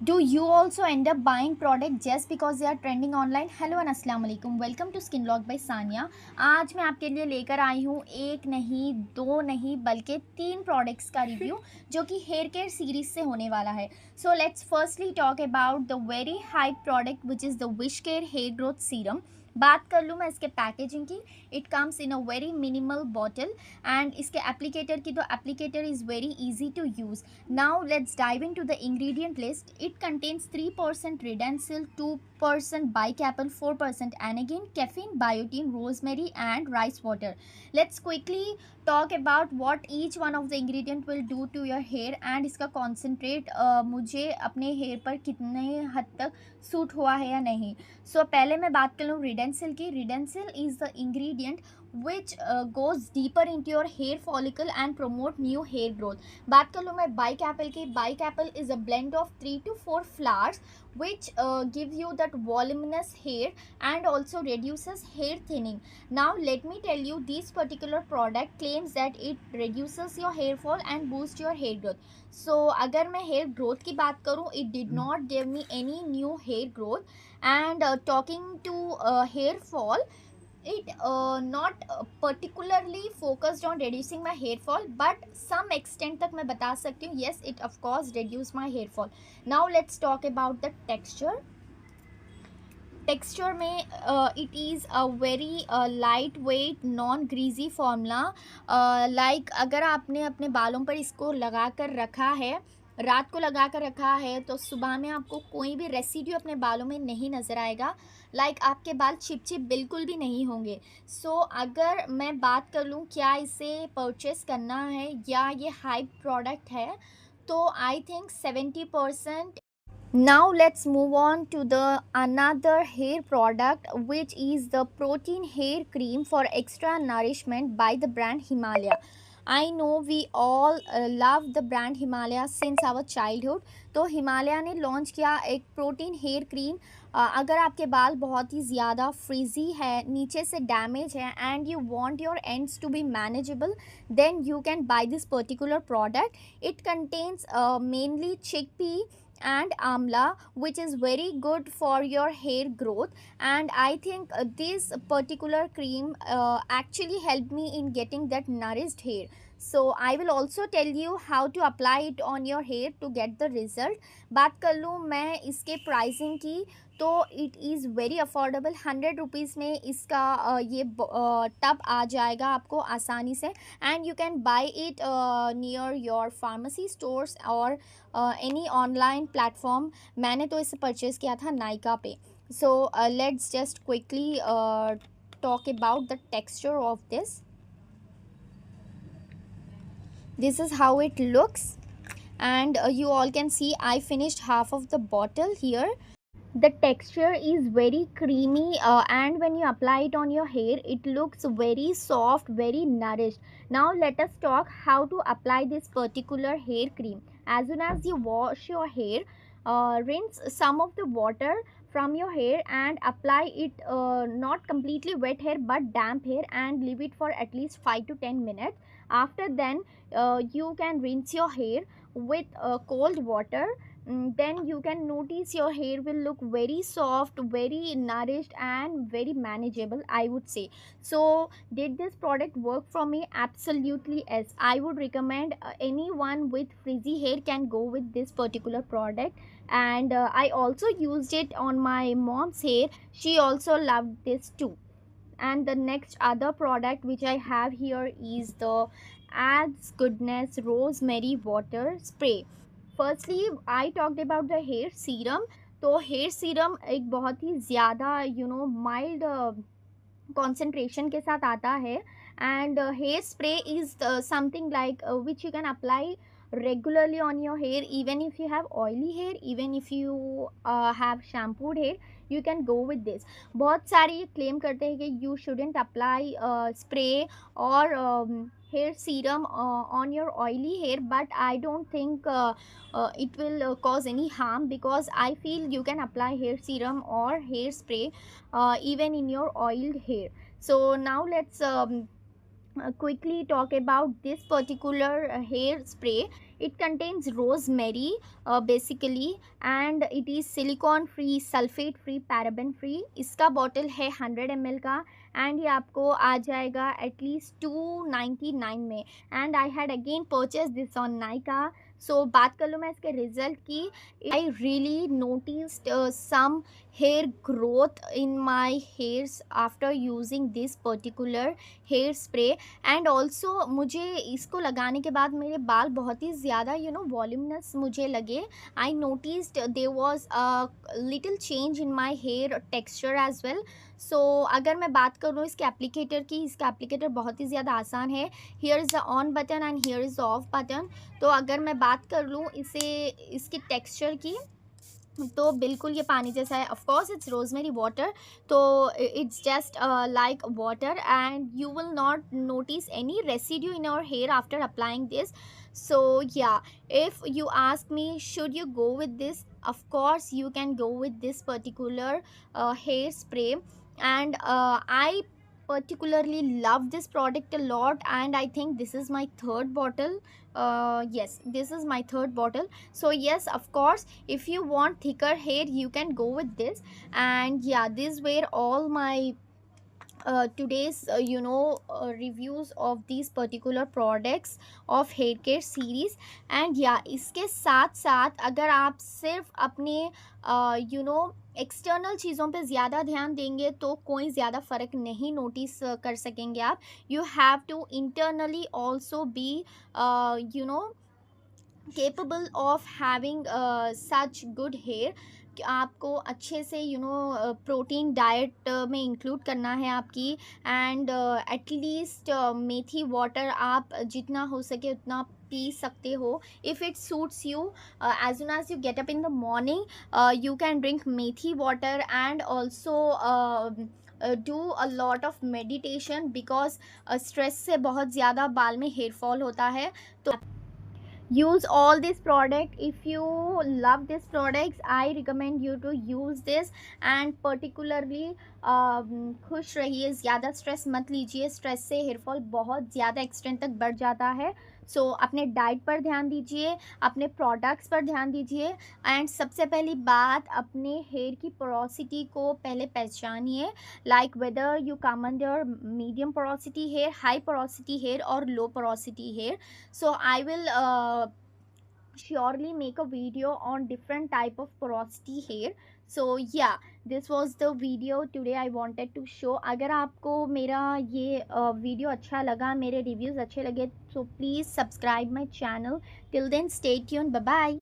Do you also end up buying product just because they are trending online? Hello and अस्सलाम वालेकुम, welcome to skin log by Sania. आज मैं आपके लिए लेकर आई हूँ एक नहीं, दो नहीं, बल्कि 3 प्रोडक्ट्स का रिव्यू जो कि हेयर केयर सीरीज से होने वाला है। So let's firstly talk about the very hype product which is the Wishcare hair growth serum. बात कर लूँ मैं इसके पैकेजिंग की, it comes in a very minimal bottle and इसके एप्लीकेटर की, तो applicator is very easy to use. Now let's dive into the ingredient list. It contains 3% Redensil, 2% Bicapel, 4% Anagen, caffeine, biotin, rosemary and rice water. Let's quickly talk about what each one of the ingredient will do to your hair and इसका concentrate मुझे अपने hair पर कितने हद तक suit हुआ है या नहीं। So पहले मैं बात कर लूँ Redensil की। Redensil is the ingredient which goes deeper into your hair follicle and promote new hair growth. बात कर लूँ मैं बाइक एप्पल की। Bike Apple is a blend of 3 to 4 flowers which give you that voluminous hair and also reduces hair thinning. Now let me tell you, this particular product claims that it reduces your hair fall and boost your hair growth. So अगर मैं hair growth की बात करूँ, it did not give me any new hair growth. And talking to hair fall, it not particularly focused on reducing my hair fall, but some extent तक मैं बता सकती हूँ yes, it of course reduce my hair fall. Now let's talk about the texture में it is a very lightweight non greasy formula. Like अगर आपने अपने बालों पर इसको लगा कर रखा है, रात को लगा कर रखा है, तो सुबह में आपको कोई भी रेसिड्यू अपने बालों में नहीं नज़र आएगा। लाइक आपके बाल चिपचिप बिल्कुल भी नहीं होंगे। सो अगर मैं बात कर लूँ क्या इसे परचेस करना है या ये हाइप प्रोडक्ट है, तो I think 70%। Now let's move on to the another hair product, which is the protein hair cream for extra nourishment by the brand Himalaya. I know we all love the brand Himalaya since our childhood. तो हिमालय ने launch किया एक protein hair cream. अगर आपके बाल बहुत ही ज़्यादा frizzy है, नीचे से डैमेज है and you want your ends to be manageable, then you can buy this particular product. It contains mainly chickpea and amla, which is very good for your hair growth. And I think this particular cream actually helped me in getting that nourished hair. So I will also tell you how to apply it on your hair to get the result. बात कर लूँ मैं इसके pricing की, तो it is very affordable. 100 rupees में इसका ये टब आ जाएगा आपको आसानी से, and you can buy it near your pharmacy stores और एनी ऑनलाइन प्लेटफॉर्म। मैंने तो इसे परचेज़ किया था नाइका पे। So let's just quickly talk about the texture of this. This is how it looks, and you all can see I finished half of the bottle here. The texture is very creamy, and when you apply it on your hair, it looks very soft, very nourished. Now let us talk how to apply this particular hair cream. As soon as you wash your hair, rinse some of the water from your hair and apply it, not completely wet hair but damp hair, and leave it for at least 5 to 10 minutes. After then, you can rinse your hair with cold water. Then you can notice your hair will look very soft, very nourished and very manageable, I would say. So did this product work for me? Absolutely yes. I would recommend anyone with frizzy hair can go with this particular product. And I also used it on my mom's hair. She also loved this too. And the next other product which I have here is the Adds Goodness Rosemary Water Spray. Firstly I talked about the hair serum. तो hair serum एक बहुत ही ज़्यादा mild concentration के साथ आता है, and hair spray is something like which you can apply regularly on your hair. Even if you have oily hair, even if you have shampooed hair, you can go with this. बहुत सारे ये claim करते हैं कि you shouldn't apply spray or hair serum on your oily hair, but I don't think it will cause any harm, because I feel you can apply hair serum or hair spray even in your oiled hair. So now let's quickly talk about this particular hair spray. It contains rosemary basically, and it is silicone free, sulfate free, paraben free. इसका bottle है 100 ml का, and ये आपको आ जाएगा at least 299 में. And I had again purchase this on Nykaa. So बात कर लूँ मैं इसके रिजल्ट की. I really noticed some hair growth in my hairs after using this particular hair spray. And also मुझे इसको लगाने के बाद मेरे बाल बहुत ही ज़्यादा वॉल्यूमनस मुझे लगे. I noticed there was a little change in my hair texture as well. So अगर मैं बात करूँ इसके एप्लीकेटर की, इसका एप्लीकेटर बहुत ही ज़्यादा आसान है. Here is the on button and here is the off button. तो अगर मैं बात कर लूँ इसके टेक्सचर की, तो बिल्कुल ये पानी जैसा है. Of course it's rosemary water, तो it's just like water, and you will not notice any residue in your hair after applying this. So yeah, if you ask me should you go with this, of course you can go with this particular hair spray. And I particularly love this product a lot, and I think this is my third bottle. Yes, this is my third bottle. So yes, of course, if you want thicker hair you can go with this. And yeah, these were all my today's reviews of these particular products of hair care series. And yeah, इसके साथ साथ अगर आप सिर्फ अपने external चीज़ों पे ज़्यादा ध्यान देंगे तो कोई ज़्यादा फ़र्क नहीं नोटिस कर सकेंगे आप. You have to internally also be capable of having such good hair. कि आपको अच्छे से प्रोटीन डाइट में इंक्लूड करना है आपकी. एंड एटलीस्ट मेथी वाटर आप जितना हो सके उतना पी सकते हो. If it suits you, as soon as you get up in the morning you can drink methi water, and also do a lot of meditation, because stress से बहुत ज़्यादा बाल में हेयर फॉल होता है. तो use all this product. If you love these products, I recommend you to use this. and particularly खुश रहिए, ज़्यादा स्ट्रेस मत लीजिए. स्ट्रेस से हेयर फॉल बहुत ज़्यादा एक्सटेंट तक बढ़ जाता है. सो अपने डाइट पर ध्यान दीजिए, अपने प्रोडक्ट्स पर ध्यान दीजिए. एंड सबसे पहली बात, अपने हेयर की पोरोसिटी को पहले पहचानिए, like whether you come under medium porosity hair, high porosity hair और low porosity hair. So I will surely make a video on different type of porosity hair. So yeah, this was the video today I wanted to show. अगर आपको मेरा ये video अच्छा लगा, मेरे reviews अच्छे लगे, so please subscribe my channel. Till then, stay tuned. Bye bye.